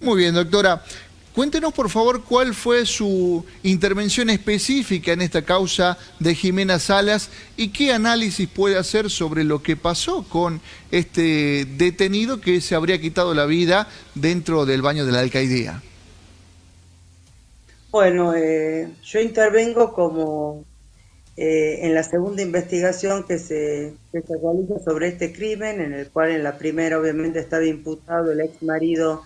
Muy bien, doctora. Cuéntenos, por favor, cuál fue su intervención específica en esta causa de Jimena Salas y qué análisis puede hacer sobre lo que pasó con este detenido que se habría quitado la vida dentro del baño de la alcaidía. Bueno, yo intervengo como en la segunda investigación que se realiza sobre este crimen, en el cual en la primera obviamente estaba imputado el ex marido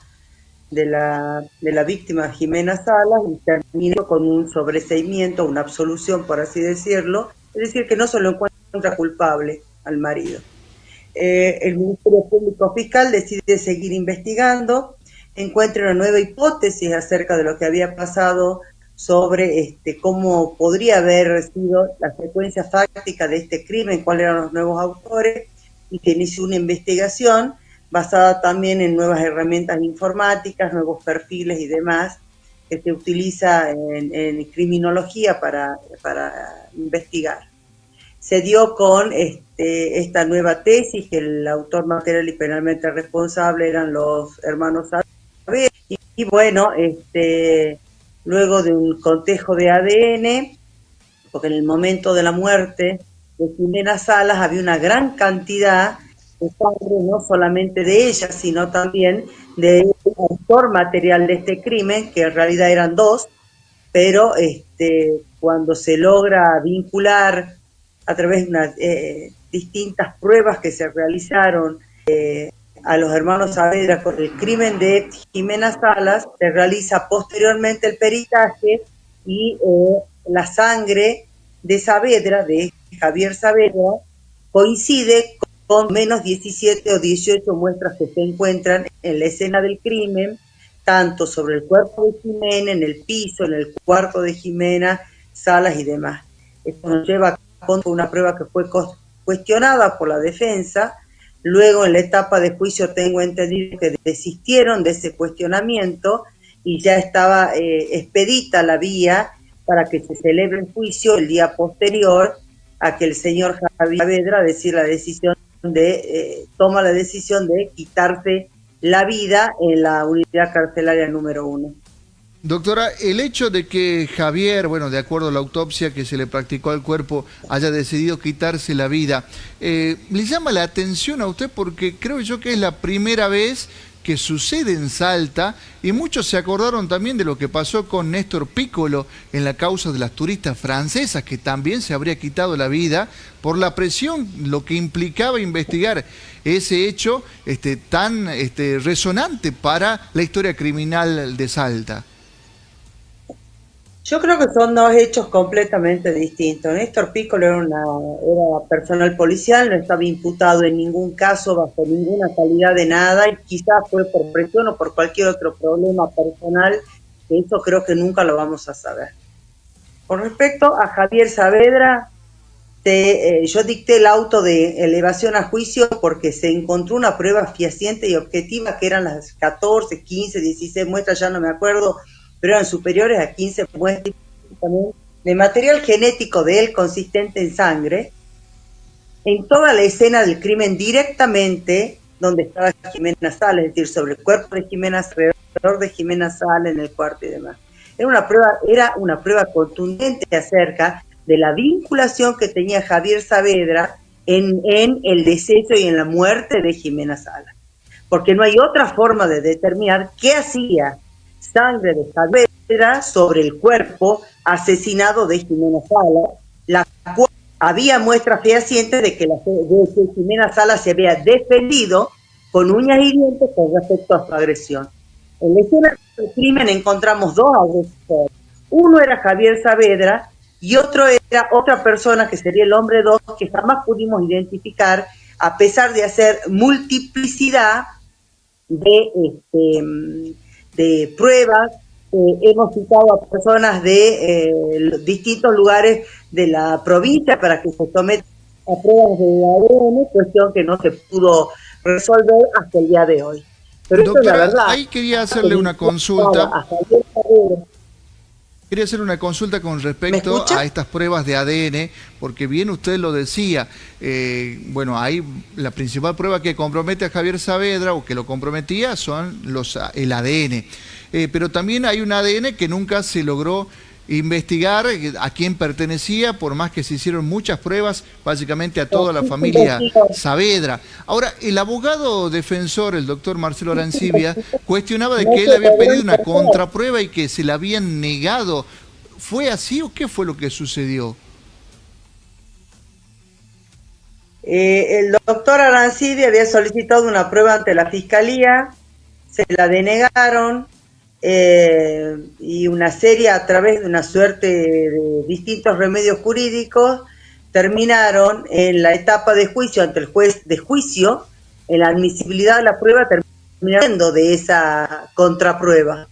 de la víctima Jimena Salas y terminó con un sobreseimiento, una absolución, por así decirlo, es decir, que no se lo encuentra culpable al marido. El Ministerio Público Fiscal decide seguir investigando, encuentra una nueva hipótesis acerca de lo que había pasado sobre cómo podría haber sido la secuencia fáctica de este crimen, cuáles eran los nuevos autores, y que inició una investigación basada también en nuevas herramientas informáticas, nuevos perfiles y demás, que se utiliza en criminología para investigar. Se dio con esta nueva tesis que el autor material y penalmente responsable eran los hermanos Saavedra, y bueno, luego de un cotejo de ADN, porque en el momento de la muerte de Jimena Salas había una gran cantidad de sangre, no solamente de ella, sino también del autor material de este crimen, que en realidad eran dos, pero cuando se logra vincular a través de distintas pruebas que se realizaron a los hermanos Saavedra con el crimen de Jimena Salas, se realiza posteriormente el peritaje y la sangre de Saavedra, de Javier Saavedra, coincide con menos 17 o 18 muestras que se encuentran en la escena del crimen, tanto sobre el cuerpo de Jimena, en el piso, en el cuarto de Jimena, Salas y demás. Esto nos lleva a una prueba que fue cuestionada por la defensa. Luego, en la etapa de juicio, tengo entendido que desistieron de ese cuestionamiento y ya estaba expedita la vía para que se celebre el juicio el día posterior a que el señor Javier Saavedra toma la decisión de quitarse la vida en la unidad carcelaria número 1. Doctora, el hecho de que Javier, bueno, de acuerdo a la autopsia que se le practicó al cuerpo, haya decidido quitarse la vida, ¿le llama la atención a usted? Porque creo yo que es la primera vez que sucede en Salta y muchos se acordaron también de lo que pasó con Néstor Piccolo en la causa de las turistas francesas, que también se habría quitado la vida por la presión, lo que implicaba investigar ese hecho tan resonante para la historia criminal de Salta. Yo creo que son dos hechos completamente distintos. Néstor Piccolo era personal policial, no estaba imputado en ningún caso, bajo ninguna calidad de nada, y quizás fue por presión o por cualquier otro problema personal, que eso creo que nunca lo vamos a saber. Con respecto a Javier Saavedra, yo dicté el auto de elevación a juicio porque se encontró una prueba fehaciente y objetiva que eran las 14, 15, 16 muestras, ya no me acuerdo, pero eran superiores a 15 muestras de material genético de él consistente en sangre, en toda la escena del crimen directamente donde estaba Jimena Salas, es decir, sobre el cuerpo de Jimena, alrededor de Jimena Salas, en el cuarto y demás. Era una prueba contundente acerca de la vinculación que tenía Javier Saavedra en el deceso y en la muerte de Jimena Salas. Porque no hay otra forma de determinar qué hacía sangre de Saavedra sobre el cuerpo asesinado de Jimena Salas, la cual había muestras fehacientes de que Jimena Salas se había defendido con uñas y dientes con respecto a su agresión. En la escena del crimen encontramos dos agresores. Uno era Javier Saavedra y otro era otra persona que sería el hombre 2, que jamás pudimos identificar, a pesar de hacer multiplicidad de pruebas. Hemos citado a personas de distintos lugares de la provincia para que se sometan a pruebas de ADN, cuestión que no se pudo resolver hasta el día de hoy. Pero esto es la Doctora, verdad. ahí quería hacerle una consulta. Quería hacer una consulta con ¿Me respecto escucha? a estas pruebas de ADN, porque bien usted lo decía, bueno, ahí la principal prueba que compromete a Javier Saavedra o que lo comprometía son el ADN. Pero también hay un ADN que nunca se logró investigar a quién pertenecía, por más que se hicieron muchas pruebas, básicamente a toda la familia Saavedra. Ahora, el abogado defensor, el doctor Marcelo Arancibia, cuestionaba de que él había pedido una contraprueba y que se la habían negado. ¿Fue así o qué fue lo que sucedió? El doctor Arancibia había solicitado una prueba ante la fiscalía, se la denegaron, y una serie, a través de una suerte de distintos remedios jurídicos, terminaron en la etapa de juicio ante el juez de juicio, en la admisibilidad de la prueba, terminando de esa contraprueba.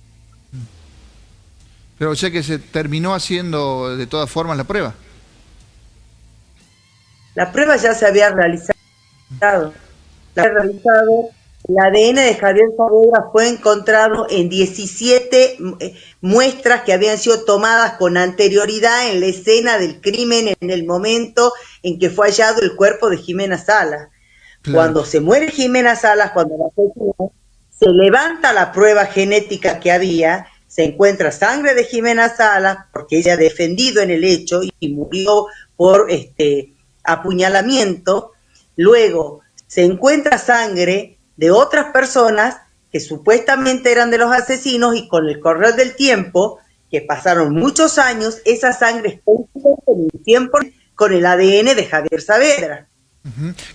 Pero o sea que se terminó haciendo de todas formas la prueba. La prueba ya se había realizado. El ADN de Javier Saavedra fue encontrado en 17 muestras que habían sido tomadas con anterioridad en la escena del crimen, en el momento en que fue hallado el cuerpo de Jimena Salas. Claro. Cuando se muere Jimena Salas, cuando la se levanta la prueba genética que había, se encuentra sangre de Jimena Salas, porque ella ha defendido en el hecho y murió por apuñalamiento. Luego se encuentra sangre de otras personas que supuestamente eran de los asesinos, y con el correr del tiempo, que pasaron muchos años, esa sangre coincide en el tiempo con el ADN de Javier Saavedra.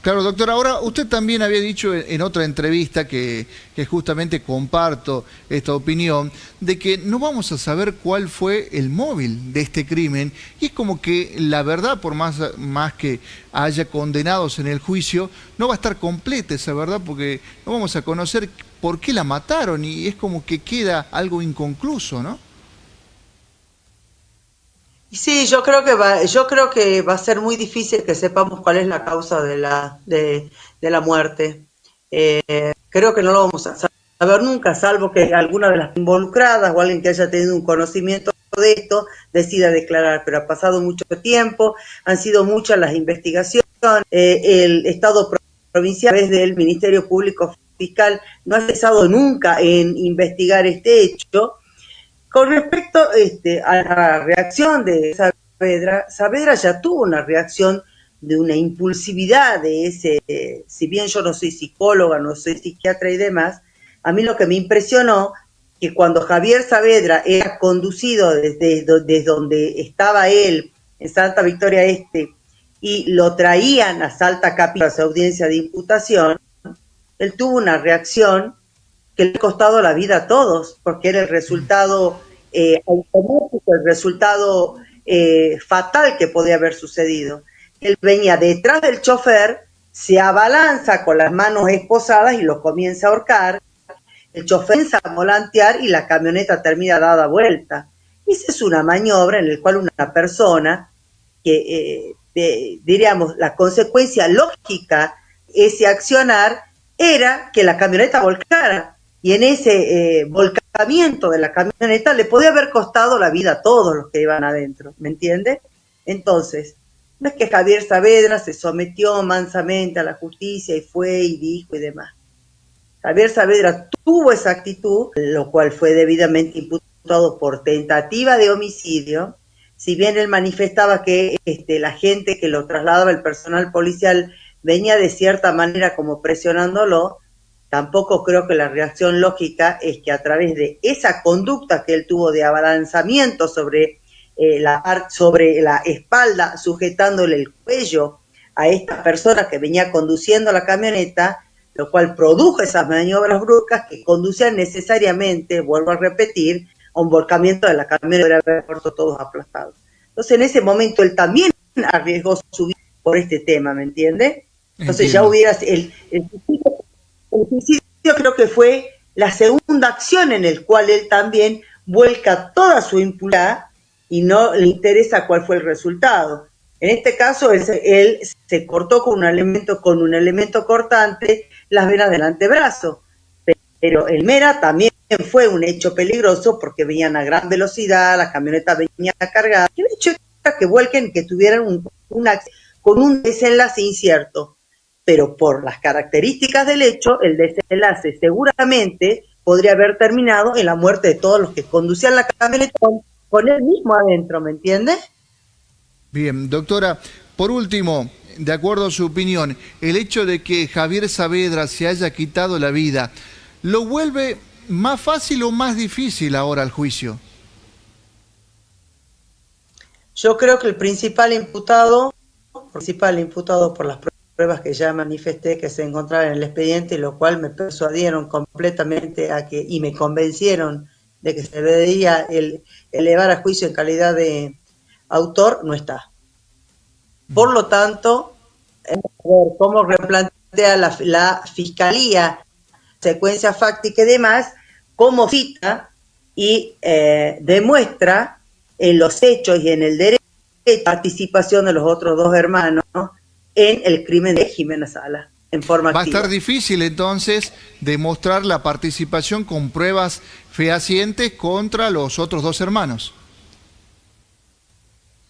Claro, doctor, ahora usted también había dicho en otra entrevista que justamente comparto esta opinión, de que no vamos a saber cuál fue el móvil de este crimen, y es como que la verdad, por más que haya condenados en el juicio, no va a estar completa esa verdad, porque no vamos a conocer por qué la mataron, y es como que queda algo inconcluso, ¿no? Sí, yo creo que va a ser muy difícil que sepamos cuál es la causa de la muerte. Creo que no lo vamos a saber nunca, salvo que alguna de las involucradas o alguien que haya tenido un conocimiento de esto decida declarar, pero ha pasado mucho tiempo, han sido muchas las investigaciones, el Estado provincial, a través del Ministerio Público Fiscal, no ha cesado nunca en investigar este hecho. Con respecto a la reacción de Saavedra, Saavedra ya tuvo una reacción de una impulsividad de ese, si bien yo no soy psicóloga, no soy psiquiatra y demás, a mí lo que me impresionó, que cuando Javier Saavedra era conducido desde donde estaba él, en Santa Victoria Este, y lo traían a Salta Capital, a su audiencia de imputación, él tuvo una reacción que le ha costado la vida a todos, porque era el resultado automático, el resultado fatal que podía haber sucedido. Él venía detrás del chofer, se abalanza con las manos esposadas y lo comienza a ahorcar. El chofer comienza a volantear y la camioneta termina dada vuelta. Esa es una maniobra en la cual una persona que, diríamos, la consecuencia lógica, ese accionar, era que la camioneta volcara. Y en ese volcamiento de la camioneta le podía haber costado la vida a todos los que iban adentro, ¿me entiende? Entonces, no es que Javier Saavedra se sometió mansamente a la justicia y fue y dijo y demás. Javier Saavedra tuvo esa actitud, lo cual fue debidamente imputado por tentativa de homicidio. Si bien él manifestaba que la gente que lo trasladaba, el personal policial, venía de cierta manera como presionándolo, tampoco creo que la reacción lógica es que a través de esa conducta que él tuvo de abalanzamiento sobre la espalda, sujetándole el cuello a esta persona que venía conduciendo la camioneta, lo cual produjo esas maniobras bruscas que conducían necesariamente, vuelvo a repetir, a un volcamiento de la camioneta, de haber muerto todos aplastados. Entonces en ese momento él también arriesgó su vida por este tema, ¿me entiende? Entonces ya hubiera el suicidio, creo que fue la segunda acción en el cual él también vuelca toda su impulsividad y no le interesa cuál fue el resultado. En este caso, él se cortó con un elemento cortante las venas del antebrazo, Pero el Mera también fue un hecho peligroso porque venían a gran velocidad, la camioneta venía cargada. El hecho era que vuelquen, que tuvieran con un desenlace incierto. Pero por las características del hecho, el desenlace seguramente podría haber terminado en la muerte de todos los que conducían la camioneta con él mismo adentro, ¿me entiendes? Bien, doctora, por último, de acuerdo a su opinión, el hecho de que Javier Saavedra se haya quitado la vida, ¿lo vuelve más fácil o más difícil ahora el juicio? Yo creo que el principal imputado por las pruebas que ya manifesté que se encontraban en el expediente, lo cual me persuadieron completamente y me convencieron de que se debería elevar a juicio en calidad de autor, no está. Por lo tanto, ver cómo replantea la fiscalía secuencia fáctica y demás, cómo cita y demuestra en los hechos y en el derecho participación de los otros dos hermanos en el crimen de Jimena Sala en forma Va a activa. estar difícil entonces demostrar la participación con pruebas fehacientes contra los otros dos hermanos.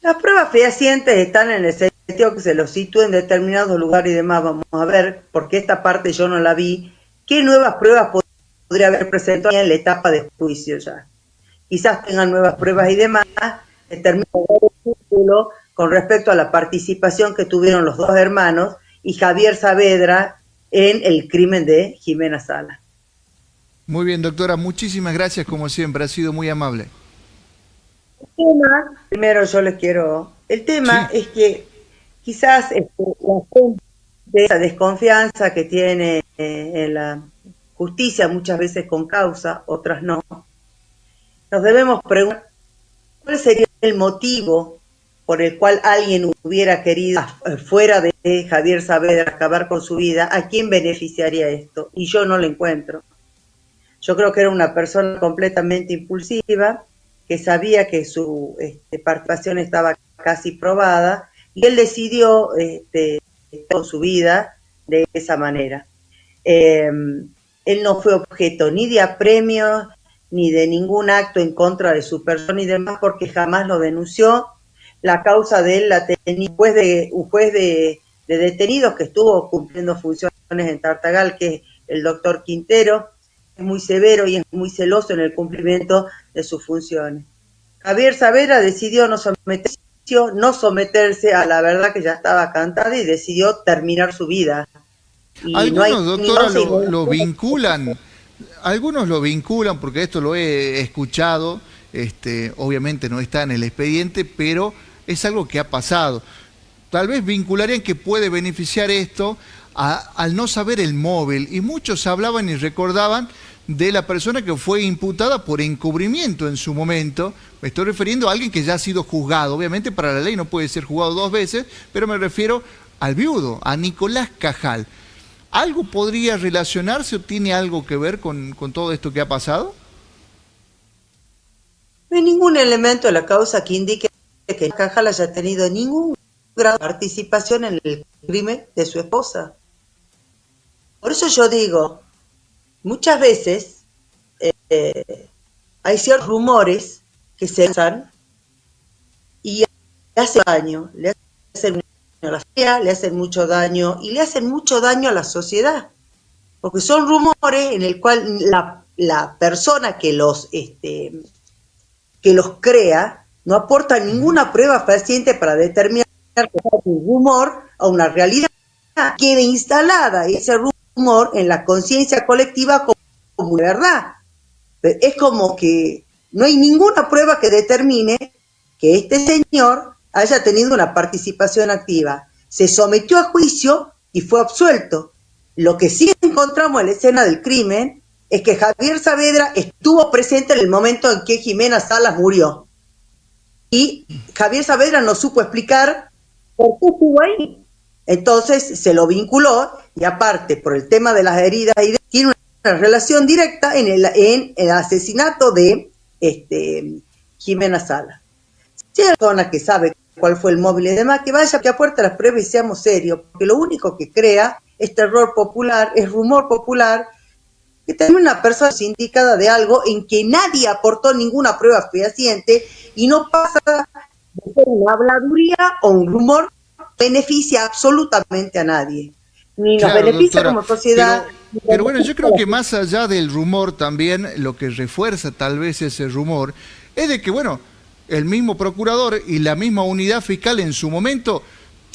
Las pruebas fehacientes están en el sentido que se los sitúe en determinados lugares y demás. Vamos a ver, porque esta parte yo no la vi, qué nuevas pruebas podría haber presentado en la etapa de juicio ya. Quizás tengan nuevas pruebas y demás, determina el título con respecto a la participación que tuvieron los dos hermanos y Javier Saavedra en el crimen de Jimena Sala. Muy bien, doctora, muchísimas gracias como siempre, ha sido muy amable. Primero yo les quiero... El tema Sí. es que quizás la gente, esa desconfianza que tiene en la justicia, muchas veces con causa, otras no, nos debemos preguntar cuál sería el motivo por el cual alguien hubiera querido, fuera de Javier Saavedra, acabar con su vida, ¿a quién beneficiaría esto? Y yo no lo encuentro. Yo creo que era una persona completamente impulsiva, que sabía que su participación estaba casi probada, y él decidió con su vida de esa manera. Él no fue objeto ni de apremios, ni de ningún acto en contra de su persona y demás, porque jamás lo denunció. La causa de él la tenía un juez de detenidos que estuvo cumpliendo funciones en Tartagal, que es el doctor Quintero, es muy severo y es muy celoso en el cumplimiento de sus funciones. Javier Saavedra decidió no someterse a la verdad que ya estaba cantada y decidió terminar su vida. Y no hay Algunos, ni doctora, lo vinculan, algunos lo vinculan, porque esto lo he escuchado, obviamente no está en el expediente, pero es algo que ha pasado. Tal vez vincularían que puede beneficiar esto al no saber el móvil, y muchos hablaban y recordaban de la persona que fue imputada por encubrimiento en su momento. Me estoy refiriendo a alguien que ya ha sido juzgado. Obviamente para la ley no puede ser juzgado dos veces, pero me refiero al viudo, a Nicolás Cajal. ¿Algo podría relacionarse o tiene algo que ver con todo esto que ha pasado? no hay ningún elemento de la causa que indique que Cajal haya tenido ningún grado de participación en el crimen de su esposa. Por eso yo digo, muchas veces hay ciertos rumores que se usan y hacen daño, le hacen daño a la familia, le hacen mucho daño y le hacen mucho daño a la sociedad, porque son rumores en el cual la persona que los crea no aporta ninguna prueba fehaciente para determinar que un rumor a una realidad. Queda instalada ese rumor en la conciencia colectiva como verdad. Es como que no hay ninguna prueba que determine que este señor haya tenido una participación activa. Se sometió a juicio y fue absuelto. Lo que sí encontramos en la escena del crimen es que Javier Saavedra estuvo presente en el momento en que Jimena Salas murió. Y Javier Saavedra no supo explicar por qué estuvo ahí. Entonces se lo vinculó y aparte por el tema de las heridas y tiene una relación directa en el asesinato de Jimena Salas. Si hay persona que sabe cuál fue el móvil y demás, que vaya, que aporte las pruebas y seamos serios, porque lo único que crea es terror popular, es rumor popular, que termina una persona sindicada de algo en que nadie aportó ninguna prueba fehaciente y no pasa de ser una habladuría o un rumor, beneficia absolutamente a nadie. Ni nos Claro, beneficia doctora, como sociedad, ni pero bueno, yo beneficia a creo la que sociedad. más allá del rumor también, lo que refuerza tal vez ese rumor, es de que, bueno, el mismo procurador y la misma unidad fiscal en su momento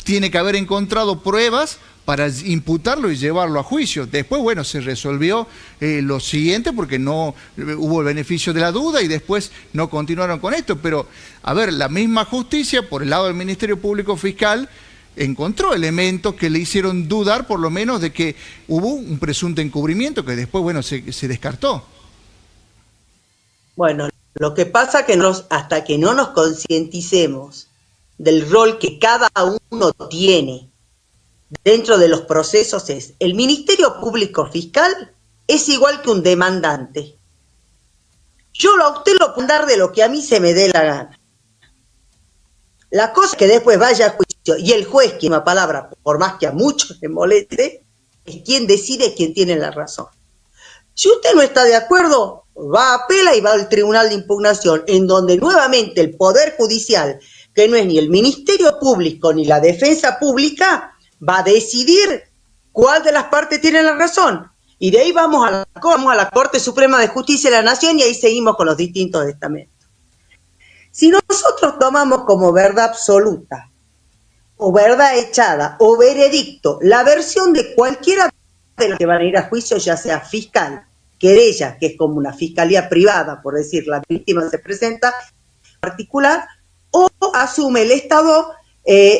tiene que haber encontrado pruebas para imputarlo y llevarlo a juicio. Después, bueno, se resolvió lo siguiente porque no hubo el beneficio de la duda y después no continuaron con esto. Pero, a ver, la misma justicia, por el lado del Ministerio Público Fiscal, encontró elementos que le hicieron dudar por lo menos de que hubo un presunto encubrimiento que después, bueno, se descartó. Bueno, lo que pasa que hasta que no nos concienticemos del rol que cada uno tiene dentro de los procesos es, el Ministerio Público Fiscal es igual que un demandante. Yo a usted lo puedo dar de lo que a mí se me dé la gana. La cosa es que después vaya a juicio y el juez, quien la palabra, por más que a muchos le moleste, es quien decide quién tiene la razón. Si usted no está de acuerdo, va a apela y va al Tribunal de Impugnación, en donde nuevamente el Poder Judicial, que no es ni el Ministerio Público ni la Defensa Pública, va a decidir cuál de las partes tiene la razón. Y de ahí vamos a la Corte Suprema de Justicia de la Nación y ahí seguimos con los distintos estamentos. Si nosotros tomamos como verdad absoluta, o verdad echada, o veredicto, la versión de cualquiera de los que van a ir a juicio, ya sea fiscal, querella, que es como una fiscalía privada, por decir, la víctima se presenta en particular, o asume el Estado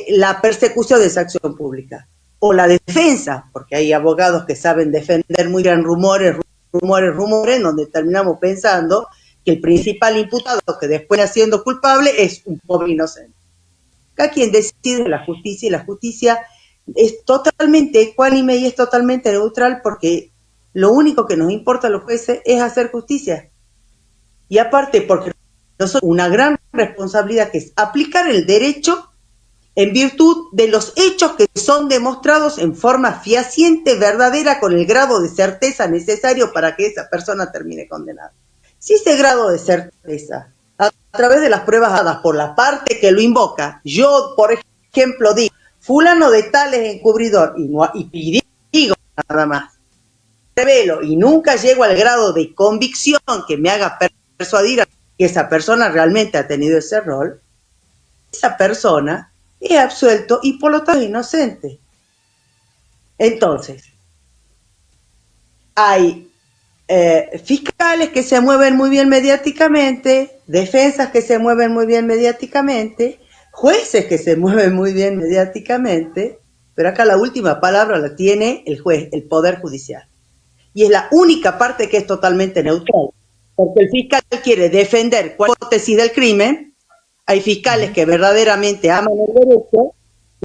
la persecución de esa acción pública. O la defensa, porque hay abogados que saben defender muy bien rumores, en donde terminamos pensando que el principal imputado que después siendo culpable es un pobre inocente. Cada quien decide la justicia y la justicia es totalmente ecuánime y es totalmente neutral porque lo único que nos importa a los jueces es hacer justicia. Y aparte porque nosotros una gran responsabilidad que es aplicar el derecho en virtud de los hechos que son demostrados en forma fehaciente, verdadera, con el grado de certeza necesario para que esa persona termine condenada. Si ese grado de certeza, a través de las pruebas dadas por la parte que lo invoca, yo, por ejemplo, digo, fulano de tal es encubridor, y digo nada más, revelo, y nunca llego al grado de convicción que me haga persuadir a que esa persona realmente ha tenido ese rol, esa persona es absuelto y por lo tanto es inocente. Entonces, hay fiscales que se mueven muy bien mediáticamente, defensas que se mueven muy bien mediáticamente, jueces que se mueven muy bien mediáticamente, pero acá la última palabra la tiene el juez, el Poder Judicial. Y es la única parte que es totalmente neutral, porque el fiscal quiere defender cualquier hipótesis del crimen, hay fiscales que verdaderamente aman el derecho,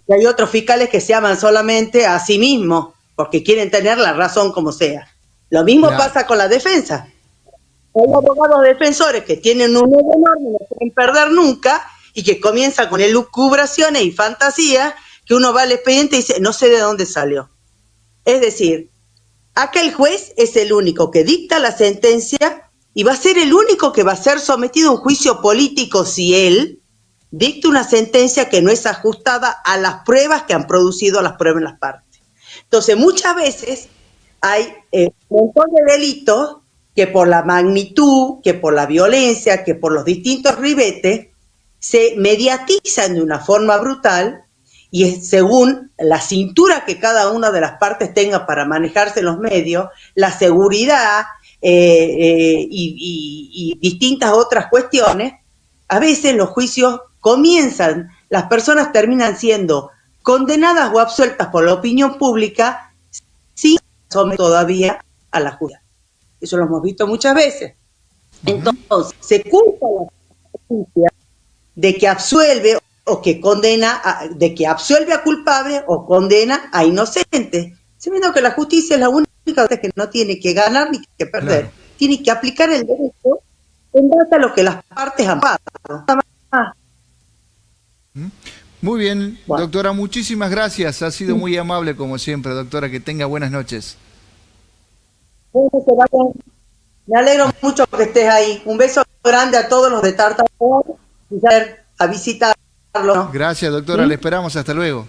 y hay otros fiscales que se aman solamente a sí mismos, porque quieren tener la razón como sea. Lo mismo Claro. pasa con la defensa. Hay abogados defensores que tienen un ego enorme, no pueden perder nunca, y que comienzan con elucubraciones y fantasías, que uno va al expediente y dice, no sé de dónde salió. Es decir, acá el juez es el único que dicta la sentencia y va a ser el único que va a ser sometido a un juicio político si él dicta una sentencia que no es ajustada a las pruebas que han producido las pruebas en las partes. Entonces, muchas veces hay un montón de delitos que por la magnitud, que por la violencia, que por los distintos ribetes, se mediatizan de una forma brutal y es según la cintura que cada una de las partes tenga para manejarse en los medios, la seguridad y distintas otras cuestiones, a veces los juicios comienzan, las personas terminan siendo condenadas o absueltas por la opinión pública sin someten todavía a la justicia. Eso lo hemos visto muchas veces. Entonces, se culpa a la justicia de que absuelve o que condena, de que absuelve a culpable o condena a inocentes. Sabiendo que la justicia es la única que no tiene que ganar ni que perder. Claro. Tiene que aplicar el derecho en base a lo que las partes han pagado. Nada más. Muy bien, Bueno, doctora, muchísimas gracias. Ha sido muy amable como siempre, doctora. Que tenga buenas noches. Bueno, que vayan. Me alegro mucho que estés ahí. Un beso grande a todos los de Tartaruga y a visitarlo. Gracias, doctora, ¿Mm? le esperamos, hasta luego.